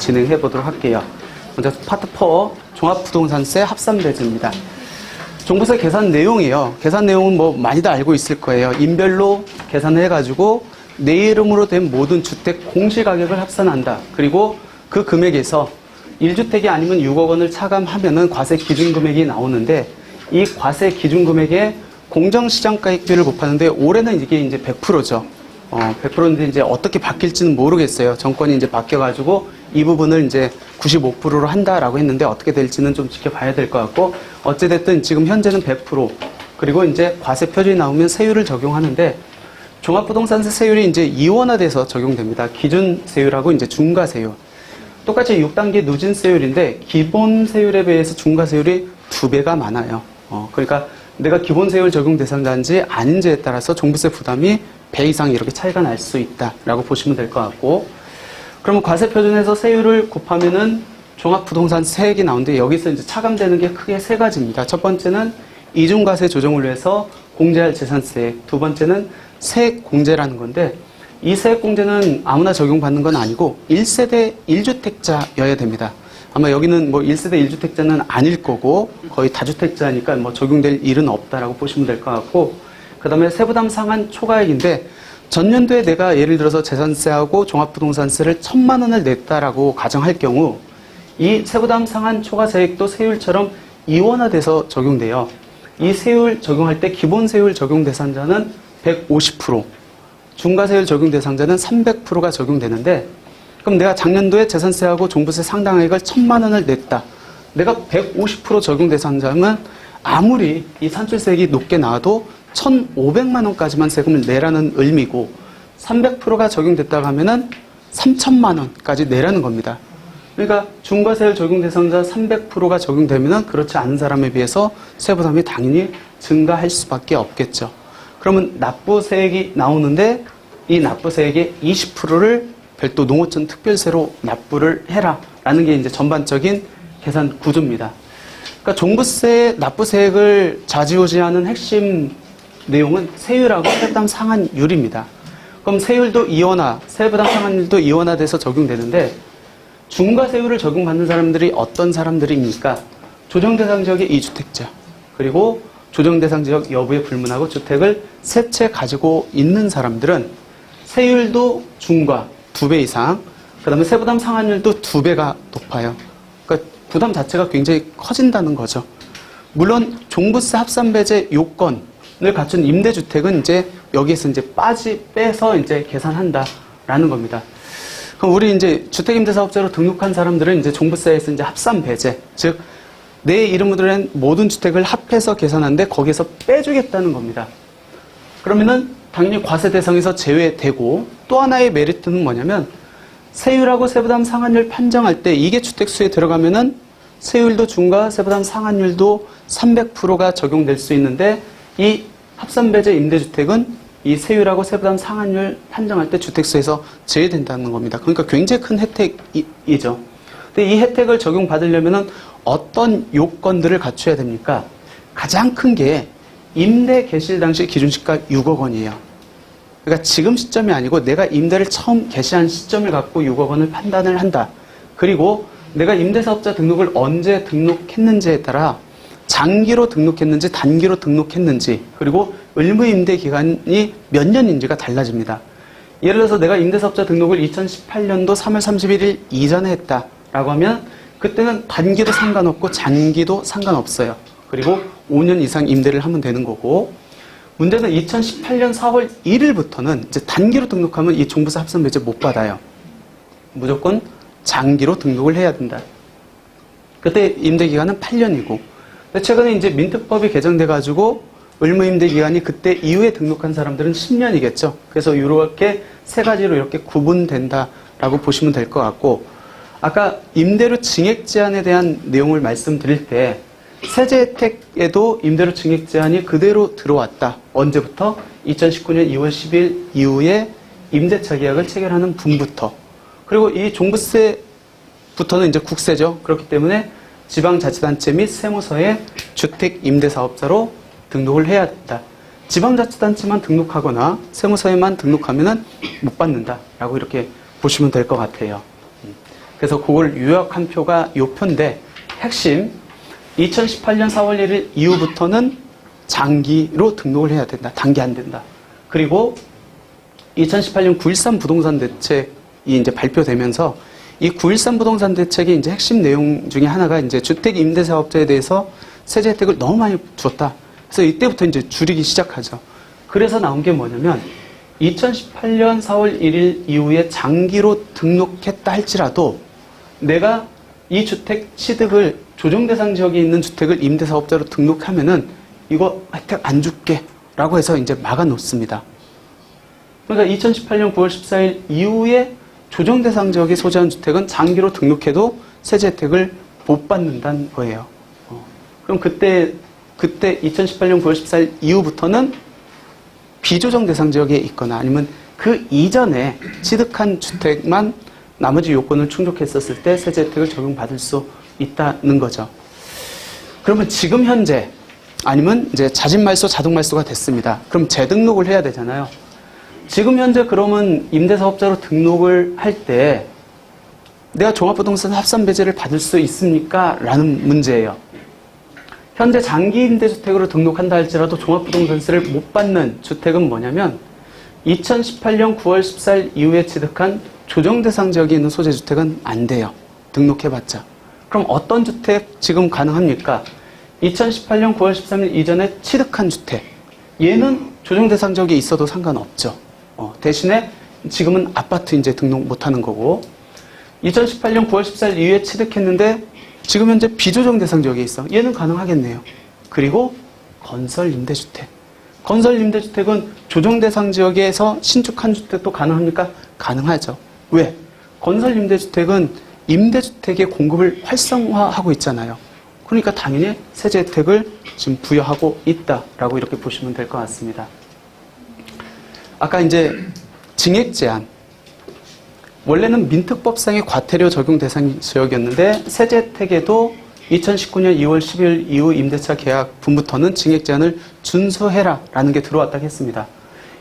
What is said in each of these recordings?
진행해 보도록 할게요. 먼저 파트 4 종합부동산세 합산배제입니다. 종부세 계산 내용이요. 계산 내용은 뭐 많이들 알고 있을 거예요. 인별로 계산을 해가지고 내 이름으로 된 모든 주택 공시가격을 합산한다. 그리고 그 금액에서 1주택이 아니면 6억 원을 차감하면은 과세 기준금액이 나오는데 이 과세 기준금액에 공정시장가액비를 곱하는데 올해는 이게 이제 100%죠. 100%인데 이제 어떻게 바뀔지는 모르겠어요. 정권이 이제 바뀌어가지고 이 부분을 이제 95%로 한다라고 했는데 어떻게 될지는 좀 지켜봐야 될 것 같고 어찌됐든 지금 현재는 100% 그리고 이제 과세 표준이 나오면 세율을 적용하는데 종합부동산세 세율이 이제 이원화돼서 적용됩니다. 기준 세율하고 이제 중과 세율. 똑같이 6단계 누진 세율인데 기본 세율에 비해서 중과 세율이 2배가 많아요. 그러니까 내가 기본 세율 적용 대상자인지 아닌지에 따라서 종부세 부담이 배 이상 이렇게 차이가 날 수 있다라고 보시면 될 것 같고 그러면 과세 표준에서 세율을 곱하면은 종합부동산세액이 나오는데 여기서 이제 차감되는 게 크게 세 가지입니다. 첫 번째는 이중과세 조정을 위해서 공제할 재산세액, 두 번째는 세액 공제라는 건데 이 세액 공제는 아무나 적용받는 건 아니고 1세대 1주택자여야 됩니다. 아마 여기는 뭐 1세대 1주택자는 아닐 거고 거의 다주택자니까 뭐 적용될 일은 없다라고 보시면 될 것 같고 그 다음에 세부담 상한 초과액인데 전년도에 내가 예를 들어서 재산세하고 종합부동산세를 1,000만 원을 냈다라고 가정할 경우 이 세부담 상한 초과세액도 세율처럼 이원화돼서 적용돼요. 이 세율 적용할 때 기본 세율 적용 대상자는 150%, 중과세율 적용 대상자는 300%가 적용되는데 그럼 내가 작년도에 재산세하고 종부세 상당액을 1,000만 원을 냈다. 내가 150% 적용 대상자면 아무리 이 산출세액이 높게 나와도 1,500만 원까지만 세금을 내라는 의미고 300%가 적용됐다고 하면은 3,000만 원까지 내라는 겁니다. 그러니까 중과세율 적용 대상자 300%가 적용되면은 그렇지 않은 사람에 비해서 세부담이 당연히 증가할 수밖에 없겠죠. 그러면 납부세액이 나오는데 이 납부세액의 20%를 별도 농어촌 특별세로 납부를 해라라는 게 이제 전반적인 계산 구조입니다. 그러니까 종부세 납부세액을 좌지우지하는 핵심 내용은 세율하고 세부담 상한율입니다. 그럼 세율도 이원화, 세부담 상한율도 이원화돼서 적용되는데 중과세율을 적용받는 사람들이 어떤 사람들입니까? 조정대상 지역의 2주택자 그리고 조정대상 지역 여부에 불문하고 주택을 세 채 가지고 있는 사람들은 세율도 중과 2배 이상 그 다음에 세부담 상한율도 2배가 높아요. 그러니까 부담 자체가 굉장히 커진다는 거죠. 물론 종부세 합산배제 요건을 갖춘 임대주택은 이제 여기에서 이제 빼서 이제 계산한다라는 겁니다. 그럼 우리 이제 주택임대사업자로 등록한 사람들은 이제 종부세에서 이제 합산배제, 즉 내 이름으로 된 모든 주택을 합해서 계산하는데 거기에서 빼주겠다는 겁니다. 그러면은 당연히 과세 대상에서 제외되고 또 하나의 메리트는 뭐냐면 세율하고 세부담 상한율 판정할 때 이게 주택수에 들어가면은 세율도 중과 세부담 상한율도 300%가 적용될 수 있는데 이 합산배제 임대주택은 이 세율하고 세부담 상한율 판정할 때 주택수에서 제외된다는 겁니다. 그러니까 굉장히 큰 혜택이죠. 근데 이 혜택을 적용받으려면은 어떤 요건들을 갖춰야 됩니까? 가장 큰 게 임대 개시일 당시 기준시가 6억 원이에요. 그러니까 지금 시점이 아니고 내가 임대를 처음 개시한 시점을 갖고 6억 원을 판단을 한다. 그리고 내가 임대사업자 등록을 언제 등록했는지에 따라 장기로 등록했는지 단기로 등록했는지 그리고 의무임대 기간이 몇 년인지가 달라집니다. 예를 들어서 내가 임대사업자 등록을 2018년도 3월 31일 이전에 했다라고 하면 그때는 단기도 상관없고 장기도 상관없어요. 그리고 5년 이상 임대를 하면 되는 거고 문제는 2018년 4월 1일부터는 이제 단기로 등록하면 이 종부세 합산배제 못 받아요. 무조건 장기로 등록을 해야 된다. 그때 임대기간은 8년이고 근데 최근에 이제 민특법이 개정돼가지고 의무임대기간이 그때 이후에 등록한 사람들은 10년이겠죠. 그래서 이렇게 세 가지로 이렇게 구분된다라고 보시면 될 것 같고 아까 임대료 증액 제한에 대한 내용을 말씀드릴 때 세제 혜택에도 임대료 증액 제한이 그대로 들어왔다. 언제부터? 2019년 2월 10일 이후에 임대차 계약을 체결하는 분부터. 그리고 이 종부세부터는 이제 국세죠. 그렇기 때문에 지방자치단체 및 세무서에 주택임대사업자로 등록을 해야 된다. 지방자치단체만 등록하거나 세무서에만 등록하면은 못 받는다라고 이렇게 보시면 될 것 같아요. 그래서 그걸 요약한 표가 요 표인데 핵심 2018년 4월 1일 이후부터는 장기로 등록을 해야 된다. 단기 안 된다. 그리고 2018년 9.13 부동산 대책이 이제 발표되면서 이 9.13 부동산 대책의 이제 핵심 내용 중에 하나가 이제 주택 임대 사업자에 대해서 세제 혜택을 너무 많이 줬다. 그래서 이때부터 이제 줄이기 시작하죠. 그래서 나온 게 뭐냐면 2018년 4월 1일 이후에 장기로 등록했다 할지라도 내가 이 주택 취득을 조정 대상 지역에 있는 주택을 임대 사업자로 등록하면은 이거 혜택 안 줄게 라고 해서 이제 막아 놓습니다. 그러니까 2018년 9월 14일 이후에 조정 대상 지역에 소재한 주택은 장기로 등록해도 세제 혜택을 못 받는다는 거예요. 그럼 그때 2018년 9월 14일 이후부터는 비조정 대상 지역에 있거나 아니면 그 이전에 취득한 주택만 나머지 요건을 충족했었을 때 세제 혜택을 적용받을 수 있다는 거죠. 그러면 지금 현재 아니면 이제 자진말소, 자동말소가 됐습니다. 그럼 재등록을 해야 되잖아요. 지금 현재 그러면 임대사업자로 등록을 할 때 내가 종합부동산 합산배제를 받을 수 있습니까? 라는 문제예요. 현재 장기임대주택으로 등록한다 할지라도 종합부동산세를 못 받는 주택은 뭐냐면 2018년 9월 14일 이후에 취득한 조정대상 지역에 있는 소재주택은 안 돼요. 등록해봤자. 그럼 어떤 주택 지금 가능합니까? 2018년 9월 13일 이전에 취득한 주택. 얘는 조정대상 지역에 있어도 상관없죠. 대신에 지금은 아파트 이제 등록 못하는 거고 2018년 9월 14일 이후에 취득했는데 지금 현재 비조정 대상 지역에 있어. 얘는 가능하겠네요. 그리고 건설 임대주택. 건설 임대주택은 조정 대상 지역에서 신축한 주택도 가능합니까? 가능하죠. 왜? 건설 임대주택은 임대주택의 공급을 활성화하고 있잖아요. 그러니까 당연히 세제 혜택을 지금 부여하고 있다라고 이렇게 보시면 될 것 같습니다. 아까 이제 증액 제한. 원래는 민특법상의 과태료 적용 대상 지역이었는데 세제 혜택에도 2019년 2월 10일 이후 임대차 계약 분부터는 증액 제한을 준수해라 라는 게 들어왔다고 했습니다.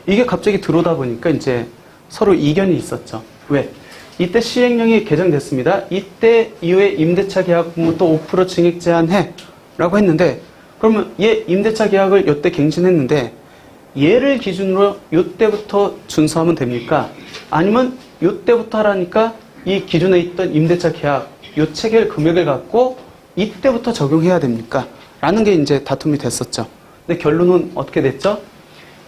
이게 갑자기 들어오다 보니까 이제 서로 이견이 있었죠. 왜? 이때 시행령이 개정됐습니다. 이때 이후에 임대차 계약 분부터 5% 증액 제한해 라고 했는데 그러면 얘 임대차 계약을 이때 갱신했는데 얘를 기준으로 이때부터 준수하면 됩니까? 아니면 이때부터 하라니까 이 기존에 있던 임대차 계약 요 체결 금액을 갖고 이때부터 적용해야 됩니까? 라는 게 이제 다툼이 됐었죠. 근데 결론은 어떻게 됐죠?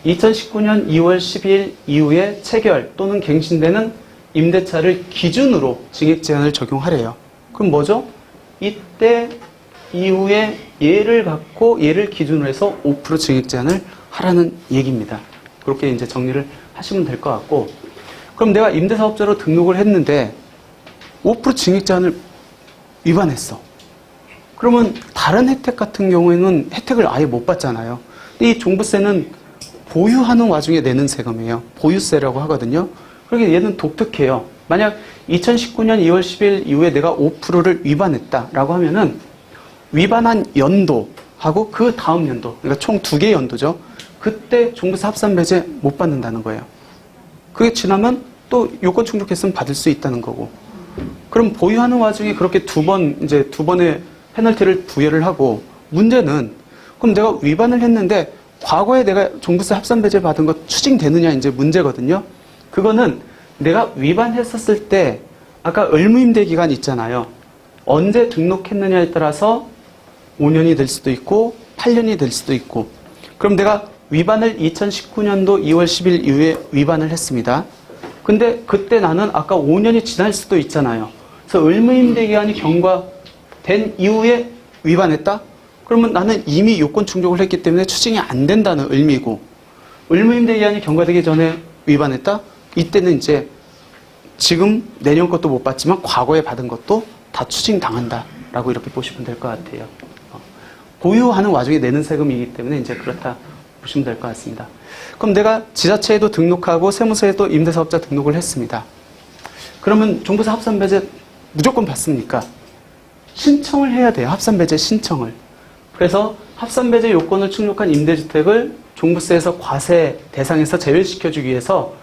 2019년 2월 10일 이후에 체결 또는 갱신되는 임대차를 기준으로 증액 제한을 적용하래요. 그럼 뭐죠? 이때 이후에 얘를 갖고 얘를 기준으로 해서 5% 증액 제한을 하라는 얘기입니다. 그렇게 이제 정리를 하시면 될 것 같고 그럼 내가 임대사업자로 등록을 했는데 5% 증액 제한을 위반했어. 그러면 다른 혜택 같은 경우에는 혜택을 아예 못 받잖아요. 이 종부세는 보유하는 와중에 내는 세금이에요. 보유세라고 하거든요. 그러니까 얘는 독특해요. 만약 2019년 2월 10일 이후에 내가 5%를 위반했다라고 하면은 위반한 연도하고 그 다음 연도, 그러니까 총 2개 연도죠. 그때 종부세 합산배제 못 받는다는 거예요. 그게 지나면 또 요건 충족했으면 받을 수 있다는 거고. 그럼 보유하는 와중에 그렇게 두 번의 페널티를 부여를 하고 문제는 그럼 내가 위반을 했는데 과거에 내가 종부세 합산배제 받은 거 추징되느냐 이제 문제거든요. 그거는 내가 위반했었을 때 아까 의무임대 기간 있잖아요. 언제 등록했느냐에 따라서 5년이 될 수도 있고 8년이 될 수도 있고 그럼 내가 위반을 2019년도 2월 10일 이후에 위반을 했습니다. 근데 그때 나는 아까 5년이 지날 수도 있잖아요. 그래서 의무임대 기간이 경과된 이후에 위반했다? 그러면 나는 이미 요건 충족을 했기 때문에 추징이 안 된다는 의미고 의무임대 기간이 경과되기 전에 위반했다? 이때는 이제 지금 내년 것도 못 받지만 과거에 받은 것도 다 추징당한다라고 이렇게 보시면 될 것 같아요. 보유하는 와중에 내는 세금이기 때문에 이제 그렇다 보시면 될 것 같습니다. 그럼 내가 지자체에도 등록하고 세무서에도 임대사업자 등록을 했습니다. 그러면 종부세 합산배제 무조건 받습니까? 신청을 해야 돼요. 합산배제 신청을. 그래서 합산배제 요건을 충족한 임대주택을 종부세에서 과세 대상에서 제외시켜주기 위해서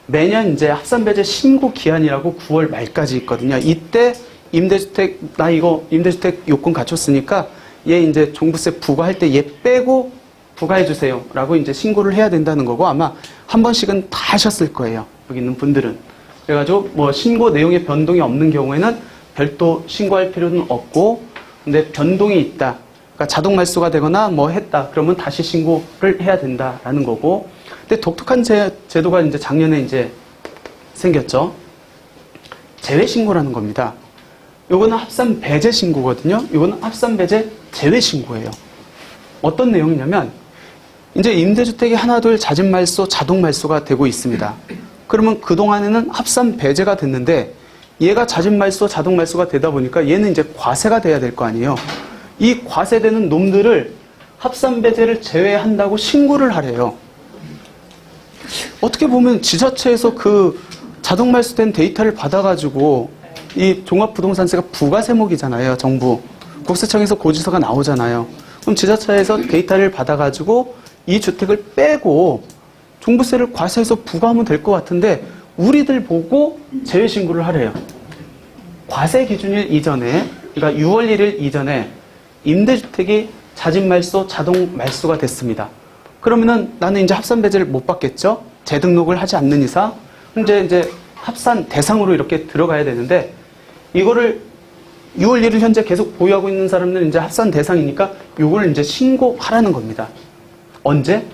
매년 이제 합산배제 신고 기한이라고 9월 말까지 있거든요. 이때 임대주택, 나 이거 임대주택 요건 갖췄으니까 얘 이제 종부세 부과할 때 얘 빼고 부과해주세요. 라고 이제 신고를 해야 된다는 거고, 아마 한 번씩은 다 하셨을 거예요. 여기 있는 분들은. 그래가지고 뭐 신고 내용에 변동이 없는 경우에는 별도 신고할 필요는 없고, 근데 변동이 있다. 그러니까 자동 말소가 되거나 뭐 했다. 그러면 다시 신고를 해야 된다라는 거고. 근데 독특한 제도가 이제 작년에 이제 생겼죠. 제외 신고라는 겁니다. 요거는 합산 배제 신고거든요. 요거는 합산 배제 제외 신고예요. 어떤 내용이냐면 이제 임대주택이 하나 둘 자진 말소, 자동 말소가 되고 있습니다. 그러면 그동안에는 합산 배제가 됐는데 얘가 자진 말소, 자동 말소가 되다 보니까 얘는 이제 과세가 돼야 될 거 아니에요. 이 과세되는 놈들을 합산 배제를 제외한다고 신고를 하래요. 어떻게 보면 지자체에서 그 자동 말소된 데이터를 받아가지고 이 종합부동산세가 부가세목이잖아요. 정부. 국세청에서 고지서가 나오잖아요. 그럼 지자체에서 데이터를 받아가지고 이 주택을 빼고 종부세를 과세해서 부과하면 될 것 같은데 우리들 보고 제외 신고를 하래요. 과세 기준일 이전에, 그러니까 6월 1일 이전에 임대주택이 자진 말소, 자동 말소가 됐습니다. 그러면은 나는 이제 합산 배제를 못 받겠죠? 재등록을 하지 않는 이상. 이제 합산 대상으로 이렇게 들어가야 되는데 이거를 6월 1일 현재 계속 보유하고 있는 사람들은 이제 합산 대상이니까 이걸 이제 신고하라는 겁니다. 언제?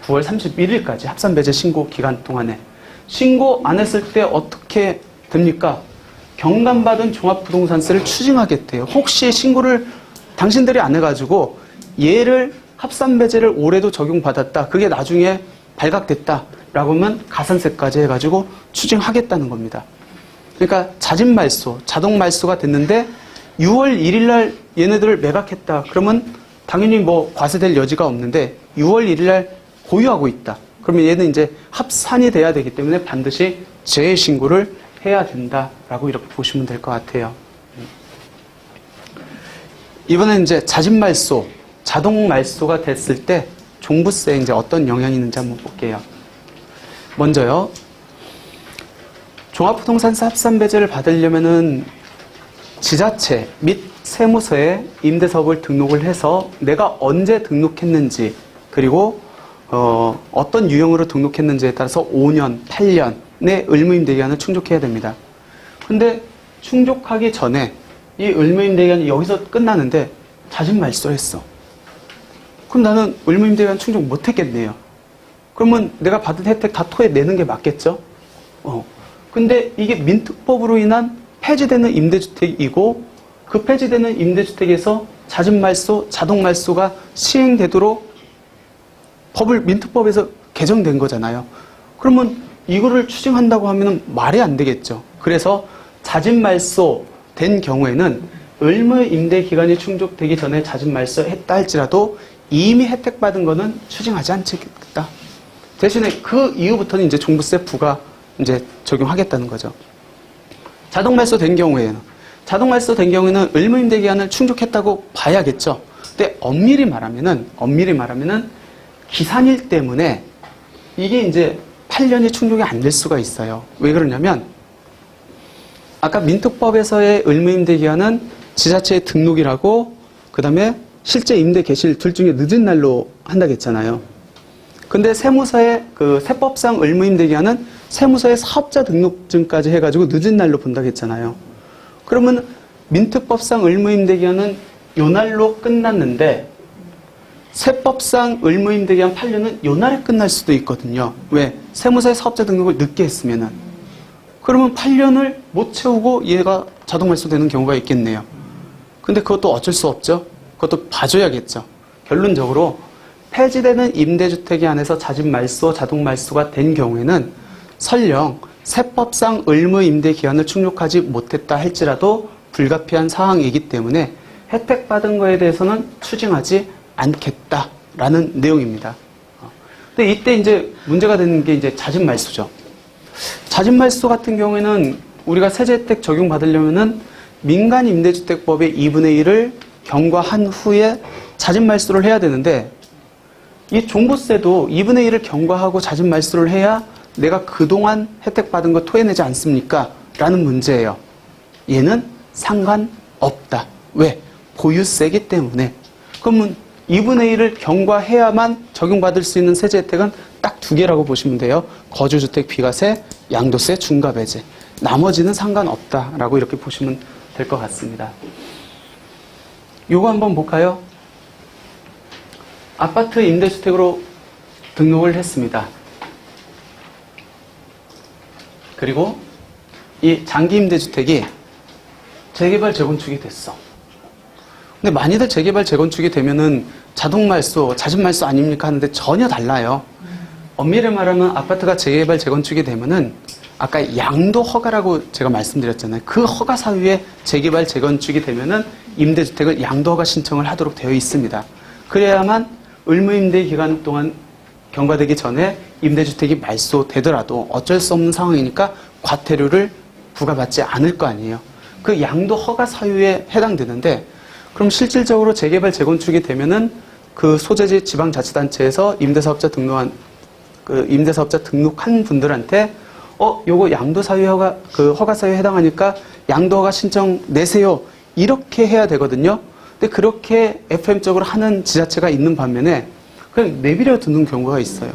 9월 31일까지 합산 배제 신고 기간 동안에. 신고 안 했을 때 어떻게 됩니까? 경감받은 종합부동산세를 추징하겠대요. 혹시 신고를 당신들이 안 해가지고 얘를 합산 배제를 올해도 적용받았다. 그게 나중에 발각됐다라고 하면 가산세까지 해가지고 추징하겠다는 겁니다. 그러니까 자진 말소, 자동 말소가 됐는데 6월 1일 날 얘네들을 매각했다. 그러면 당연히 뭐 과세될 여지가 없는데 6월 1일 날 보유하고 있다. 그러면 얘는 이제 합산이 돼야 되기 때문에 반드시 재해 신고를 해야 된다라고 이렇게 보시면 될 것 같아요. 이번엔 이제 자진 말소, 자동 말소가 됐을 때 종부세에 이제 어떤 영향이 있는지 한번 볼게요. 먼저요. 종합부동산세 합산 배제를 받으려면은 지자체 및 세무서에 임대사업을 등록을 해서 내가 언제 등록했는지 그리고 어떤 유형으로 등록했는지에 따라서 5년, 8년의 의무임대기간을 충족해야 됩니다. 근데 충족하기 전에 이 의무임대기간이 여기서 끝나는데 자진 말소했어. 그럼 나는 의무임대기간 충족 못했겠네요. 그러면 내가 받은 혜택 다 토해내는 게 맞겠죠? 근데 이게 민특법으로 인한 폐지되는 임대주택이고 그 폐지되는 임대주택에서 자진 말소, 자동 말소가 시행되도록 민특법에서 개정된 거잖아요. 그러면 이거를 추징한다고 하면 말이 안 되겠죠. 그래서 자진 말소 된 경우에는 의무 임대 기간이 충족되기 전에 자진 말소했다 할지라도 이미 혜택받은 거는 추징하지 않겠다. 대신에 그 이후부터는 이제 종부세 부과 이제 적용하겠다는 거죠. 자동 말소 된 경우에는 의무 임대 기간을 충족했다고 봐야겠죠. 근데 엄밀히 말하면은 기산일 때문에 이게 이제 8년이 충족이 안 될 수가 있어요. 왜 그러냐면 아까 민특법에서의 의무 임대 기간은 지자체의 등록이라고 그다음에 실제 임대 개시일 둘 중에 늦은 날로 한다고 했잖아요. 근데 세무서의 그 세법상 의무 임대 기간은 세무서의 사업자 등록증까지 해가지고 늦은 날로 본다고 했잖아요. 그러면 민특법상 의무 임대 기간은 요 날로 끝났는데 세법상 의무 임대 기간 8년은 요 날에 끝날 수도 있거든요. 왜? 세무서의 사업자 등록을 늦게 했으면은. 그러면 8년을 못 채우고 얘가 자동 말소되는 경우가 있겠네요. 근데 그것도 어쩔 수 없죠. 그것도 봐줘야겠죠. 결론적으로 폐지되는 임대주택이 안에서 자진 말소, 자동 말소가 된 경우에는 설령 세법상 의무 임대 기한을 충족하지 못했다 할지라도 불가피한 사항이기 때문에 혜택받은 거에 대해서는 추징하지 않겠다라는 내용입니다. 근데 이때 이제 문제가 되는 게 이제 자진 말소죠. 자진 말소 같은 경우에는 우리가 세제 혜택 적용받으려면은 민간 임대주택법의 2분의 1을 경과한 후에 자진 말소를 해야 되는데 이 종부세도 2분의 1을 경과하고 자진 말소를 해야 내가 그동안 혜택받은 거 토해내지 않습니까? 라는 문제예요. 얘는 상관없다. 왜? 보유세이기 때문에. 그러면 2분의 1을 경과해야만 적용받을 수 있는 세제 혜택은 딱 두 개라고 보시면 돼요. 거주주택 비과세, 양도세, 중과배제. 나머지는 상관없다라고 이렇게 보시면 될 것 같습니다. 요거 한번 볼까요? 아파트 임대주택으로 등록을 했습니다. 그리고 이 장기 임대주택이 재개발 재건축이 됐어. 근데 많이들 재개발 재건축이 되면은 자동 말소, 자진 말소 아닙니까 하는데 전혀 달라요. 엄밀히 말하면 아파트가 재개발 재건축이 되면은 아까 양도 허가라고 제가 말씀드렸잖아요. 그 허가 사유에 재개발 재건축이 되면은 임대주택을 양도 허가 신청을 하도록 되어 있습니다. 그래야만 의무임대 기간 동안 경과되기 전에 임대주택이 말소되더라도 어쩔 수 없는 상황이니까 과태료를 부과받지 않을 거 아니에요. 그 양도 허가 사유에 해당되는데 그럼 실질적으로 재개발 재건축이 되면은 그 소재지 지방자치단체에서 임대사업자 등록한 분들한테 요거 양도 사유 허가 사유에 해당하니까 양도 허가 신청 내세요. 이렇게 해야 되거든요. 근데 그렇게 FM적으로 하는 지자체가 있는 반면에 그냥 내버려 두는 경우가 있어요.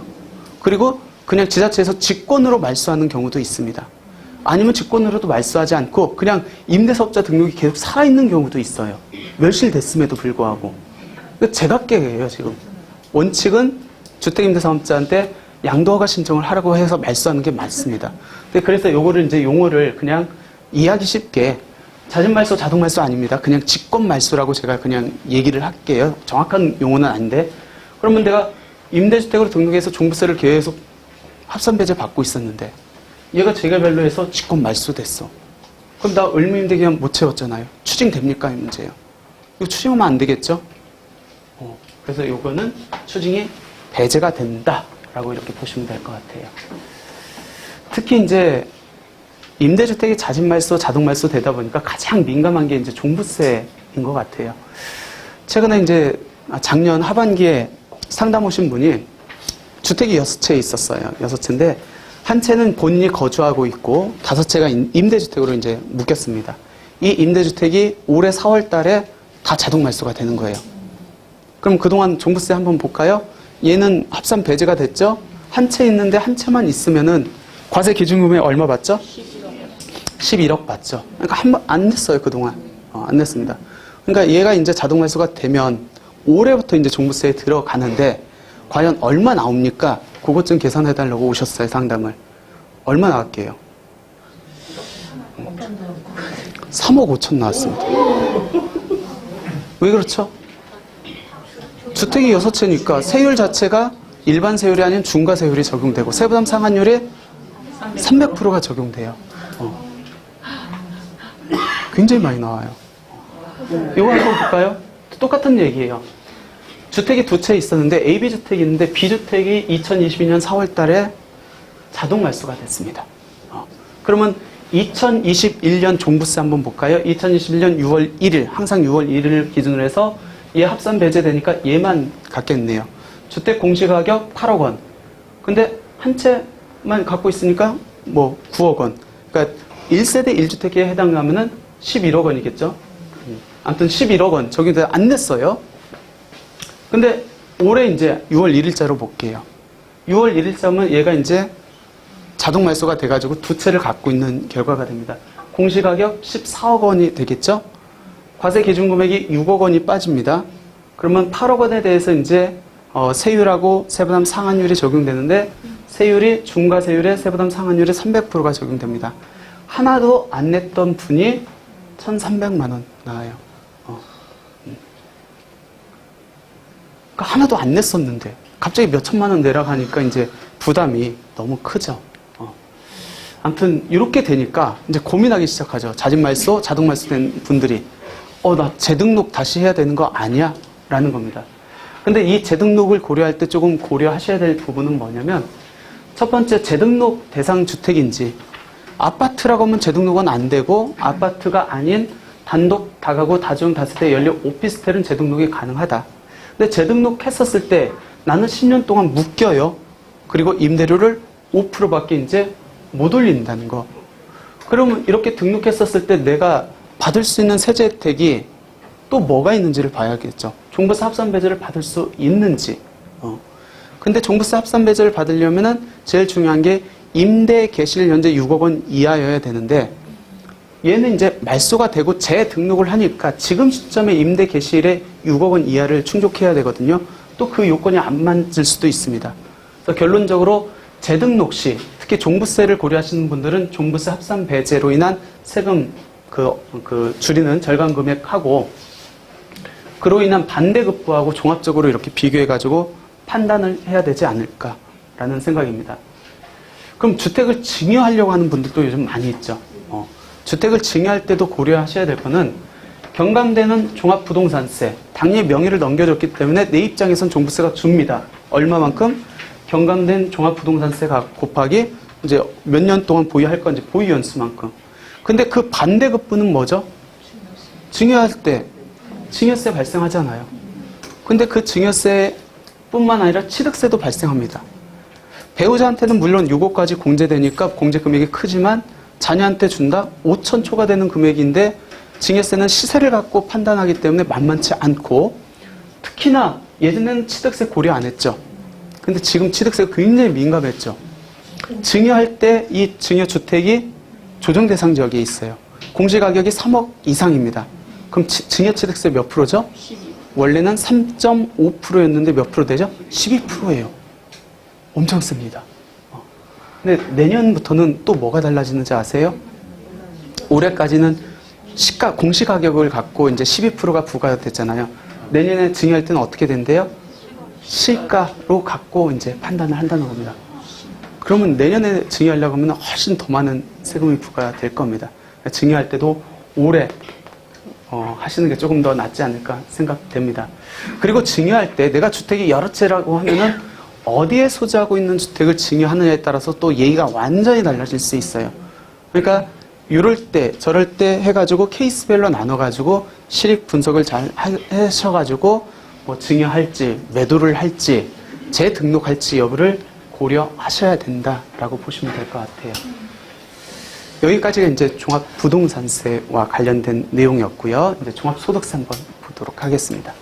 그리고 그냥 지자체에서 직권으로 말소하는 경우도 있습니다. 아니면 직권으로도 말소하지 않고 그냥 임대사업자 등록이 계속 살아있는 경우도 있어요. 멸실됐음에도 불구하고. 제각계예요, 지금. 원칙은 주택임대사업자한테 양도허가 신청을 하라고 해서 말소하는 게 맞습니다. 그래서 요거를 이제 용어를 그냥 이해하기 쉽게 자진말소, 자동말소 아닙니다. 그냥 직권말소라고 제가 그냥 얘기를 할게요. 정확한 용어는 아닌데. 그러면 내가 임대주택으로 등록해서 종부세를 계속 합산배제 받고 있었는데 얘가 재개발로 해서 직권말소 됐어. 그럼 나 의무임대기간 못 채웠잖아요. 추징됩니까? 이 문제예요. 이거 추징하면 안 되겠죠? 그래서 요거는 추징이 배제가 된다라고 이렇게 보시면 될 것 같아요. 특히 이제 임대주택이 자진말소, 자동말소 되다 보니까 가장 민감한 게 이제 종부세인 것 같아요. 최근에 이제 작년 하반기에 상담 오신 분이 주택이 6채 있었어요. 6채인데 한 채는 본인이 거주하고 있고 5채가 임대주택으로 이제 묶였습니다. 이 임대주택이 올해 4월 달에 다 자동말소가 되는 거예요. 그럼 그동안 종부세 한번 볼까요? 얘는 합산 배제가 됐죠? 한 채 있는데 한 채만 있으면은 과세 기준금액 얼마 받죠? 11억 받죠. 그러니까 한 번 안 냈어요, 그동안. 안 냈습니다. 그러니까 얘가 이제 자동말소가 되면 올해부터 이제 종부세에 들어가는데 과연 얼마 나옵니까? 그것 좀 계산해달라고 오셨어요, 상담을. 얼마 나갈게요? 3억 5천 나왔습니다. 왜 그렇죠? 주택이 6채니까 세율 자체가 일반 세율이 아닌 중과 세율이 적용되고 세부담 상한율이 300%가 적용돼요. 굉장히 많이 나와요. 이거 한번 볼까요? 똑같은 얘기예요. 주택이 2채 있었는데 AB주택이 있는데 B주택이 2022년 4월 달에 자동 말소가 됐습니다. 그러면 2021년 종부세 한번 볼까요? 2021년 6월 1일, 항상 6월 1일을 기준으로 해서 얘 합산 배제되니까 얘만 갖겠네요. 주택 공시가격 8억 원. 근데 한 채만 갖고 있으니까 뭐 9억 원. 그러니까 1세대 1주택에 해당하면은 11억 원이겠죠? 아무튼 11억 원 적용돼 안 냈어요. 근데 올해 이제 6월 1일자로 볼게요. 6월 1일자면 얘가 이제 자동 말소가 돼가지고 2채를 갖고 있는 결과가 됩니다. 공시가격 14억 원이 되겠죠? 과세 기준 금액이 6억 원이 빠집니다. 그러면 8억 원에 대해서 이제 세율하고 세부담 상한율이 적용되는데 세율이 중과세율에 세부담 상한율이 300%가 적용됩니다. 하나도 안 냈던 분이 1,300만 원 나와요. 그러니까 하나도 안 냈었는데 갑자기 몇 천만 원 내라고 하니까 이제 부담이 너무 크죠. 아무튼 이렇게 되니까 이제 고민하기 시작하죠. 자진말소, 자동말소 된 분들이 나 재등록 다시 해야 되는 거 아니야? 라는 겁니다. 근데 이 재등록을 고려할 때 조금 고려하셔야 될 부분은 뭐냐면 첫 번째 재등록 대상 주택인지 아파트라고 하면 재등록은 안 되고 아파트가 아닌 단독 다가구 다중 다세대 연료 오피스텔은 재등록이 가능하다. 근데 재등록했었을 때 나는 10년 동안 묶여요. 그리고 임대료를 5%밖에 이제 못 올린다는 거. 그러면 이렇게 등록했었을 때 내가 받을 수 있는 세제 혜택이 또 뭐가 있는지를 봐야겠죠. 종부세 합산 배제를 받을 수 있는지. 근데 종부세 합산 배제를 받으려면은 제일 중요한 게 임대 개시일 현재 6억 원 이하여야 되는데 얘는 이제 말소가 되고 재등록을 하니까 지금 시점에 임대 개시일에 6억 원 이하를 충족해야 되거든요. 또 그 요건이 안 맞을 수도 있습니다. 그래서 결론적으로 재등록 시 특히 종부세를 고려하시는 분들은 종부세 합산 배제로 인한 세금 줄이는 절감 금액하고 그로 인한 반대급부하고 종합적으로 이렇게 비교해가지고 판단을 해야 되지 않을까라는 생각입니다. 그럼 주택을 증여하려고 하는 분들도 요즘 많이 있죠. 주택을 증여할 때도 고려하셔야 될 거는 경감되는 종합부동산세, 당연히 명의를 넘겨줬기 때문에 내 입장에선 종부세가 줍니다. 얼마만큼? 경감된 종합부동산세가 곱하기 이제 몇 년 동안 보유할 건지 보유 연수만큼. 근데 그 반대급부는 뭐죠? 증여할 때 증여세 발생하잖아요. 근데 그 증여세뿐만 아니라 취득세도 발생합니다. 배우자한테는 물론 6억까지 공제되니까 공제금액이 크지만 자녀한테 준다? 5천 초과되는 금액인데 증여세는 시세를 갖고 판단하기 때문에 만만치 않고 특히나 예전에는 취득세 고려 안 했죠. 근데 지금 취득세가 굉장히 민감했죠. 증여할 때 이 증여주택이 조정 대상 지역에 있어요. 공시가격이 3억 이상입니다. 그럼 증여취득세 몇 프로죠? 12. 원래는 3.5%였는데 몇 프로 되죠? 12%예요. 엄청 셉니다. 근데 내년부터는 또 뭐가 달라지는지 아세요? 올해까지는 공시가격을 갖고 이제 12%가 부과됐잖아요. 내년에 증여할 때는 어떻게 된대요? 시가로 갖고 이제 판단을 한다는 겁니다. 그러면 내년에 증여하려고 하면 훨씬 더 많은 세금이 부과될 겁니다. 증여할 때도 올해 하시는 게 조금 더 낫지 않을까 생각됩니다. 그리고 증여할 때 내가 주택이 여러 채라고 하면은 어디에 소지하고 있는 주택을 증여하느냐에 따라서 또 예의가 완전히 달라질 수 있어요. 그러니까 이럴 때 저럴 때 해가지고 케이스별로 나눠가지고 실익 분석을 잘 하셔가지고 뭐 증여할지 매도를 할지 재등록할지 여부를 고려하셔야 된다라고 보시면 될 것 같아요. 여기까지가 이제 종합부동산세와 관련된 내용이었고요. 이제 종합소득세 한번 보도록 하겠습니다.